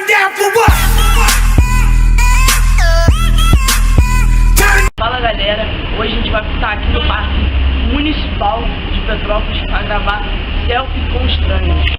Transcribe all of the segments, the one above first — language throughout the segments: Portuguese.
Turn down for what? Fala galera, hoje a gente vai estar aqui no Parque Municipal de Petrópolis para gravar selfie com estranhos.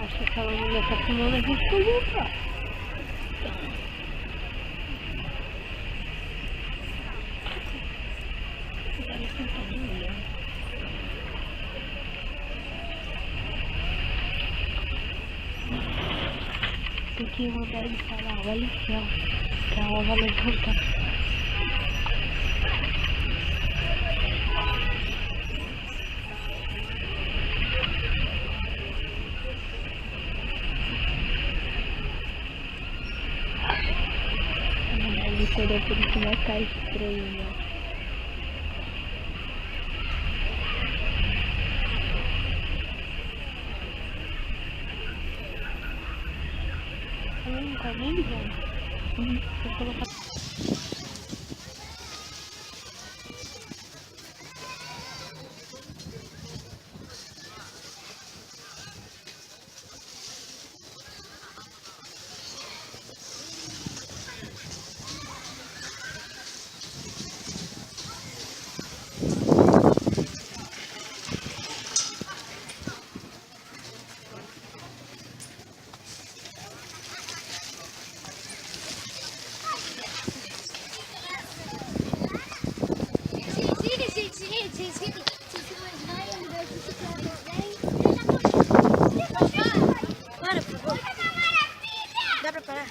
Acho que aquela mulher tá filmando a gente por livro. Tem que mandar ele falar, olha o céu, que ela vai levantar. Ele acordou por isso vai ficar estranho, né? Não tá nem ligando. Vou colocar. Para, por favor. Dá pra parar?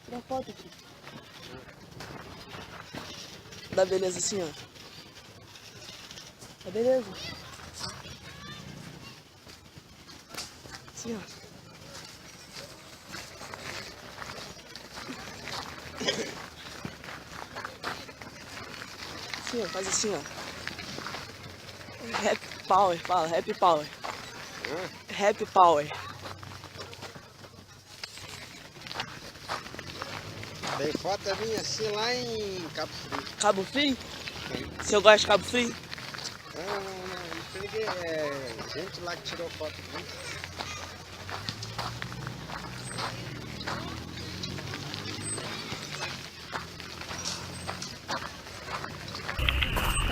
Tira foto aqui. Dá beleza assim, ó. Tá beleza. Assim, ó. Assim, ó. Faz assim, ó. Happy Power, fala. Happy Power. Happy Power. Tem foto minha assim lá em Cabo Frio. Cabo Frio? Tem. Se eu gosto de Cabo Frio? Não tem ninguém. É gente lá que tirou foto comigo.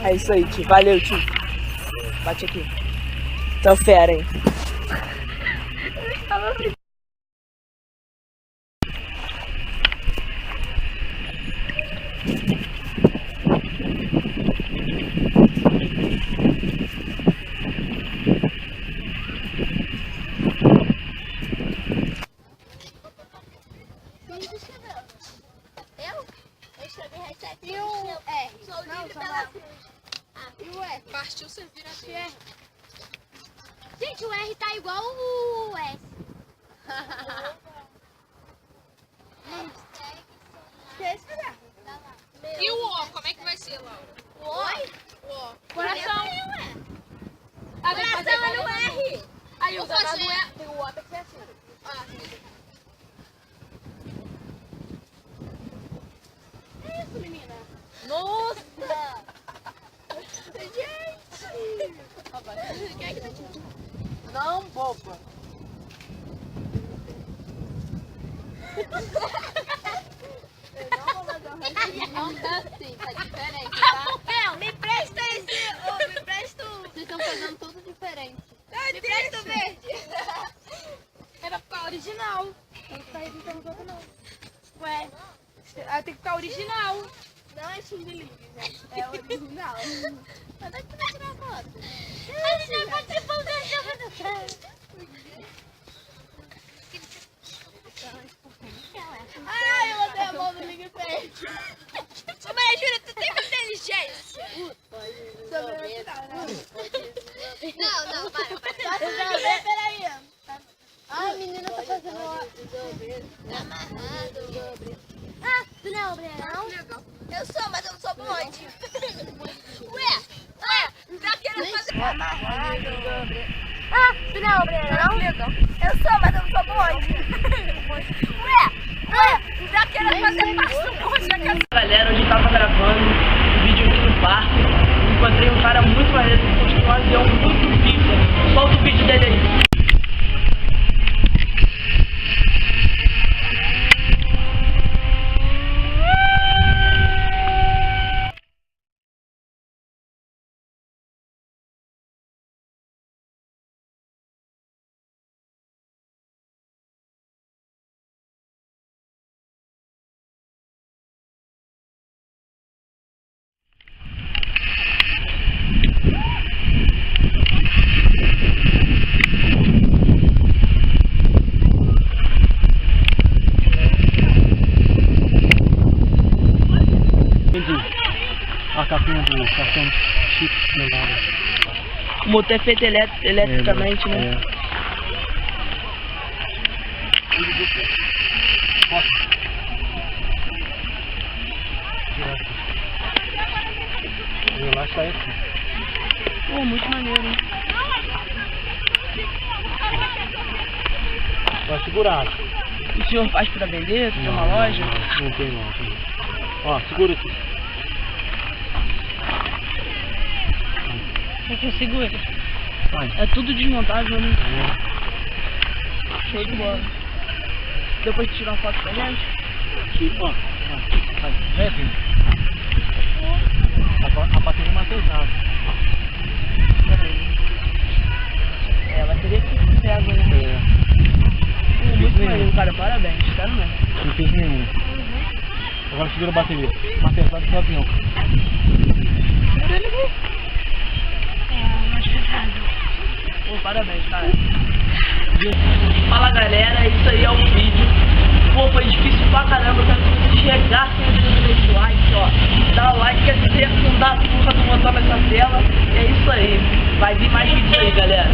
É isso aí, tio. Valeu, tio. Bate aqui. Tão fera, hein? E o R? Não, e o R? Partiu servir a Deus. Gente, o R tá igual o S. E o O, como é que vai ser, Laura? O O? O O. Coração. Coração é no R. Aí eu vou fazer... Tem o O, tem que ser assim. Ah, É isso, menina. nossa! Gente! Quem é que tá te... Não, boba. Não tá assim, tá diferente, tá? Rafael, me presta esse... Oh, me presta o... Vocês estão fazendo tudo diferente. Me presta o verde. Era pra ficar original. Não tá imitando os outros, não. Ué, tem que ficar original. Não é xing-ling, gente. É original. Mas daqui vai tirar foto. A gente vai participando Não, para. Peraí. Ai, menina, tá fazendo ó. Tá amarrado. Ah, tu não é obreiro, não? Eu sou, mas eu não sou bonde. Ué, tá querendo fazer... Tá amarrado. Ah, tu não é obreiro, não? Eu sou, mas eu não sou bonde. Ué, tá querendo fazer parte do bonde aqui. Galera, hoje eu tava gravando um vídeo aqui no parque. Encontrei um cara muito maneiro que construiu um avião muito pica. Solta o vídeo dele aí. A capinha do cartão chip memória. O motor é feito eletricamente, né? Lá sai aqui. Pô, muito maneiro, hein? Vai segurar. O senhor faz pra vender? Tem uma loja? Não tem não. Ó, segura aqui. Você segura. Vai. É tudo desmontável, né? Show de bola. Depois de tirar uma foto pra gente? Aqui, ó. Vai. Vem, filho. A bateria é mais pesada. É, a bateria que pega, né? Muito maneiro, cara. Parabéns, sério mesmo. Não fez nenhum. Agora segura a bateria. Mais pesada que o avião. É, mais pesado. Pô, parabéns, cara. Fala, galera. Isso aí é o vídeo. Pô, foi difícil pra caramba. Eu quero que vocês chegassem o vídeo desse like, ó. Dá like, quer dizer, não dá a porra do botão nessa tela. E é isso aí. Vai vir mais vídeos aí, galera.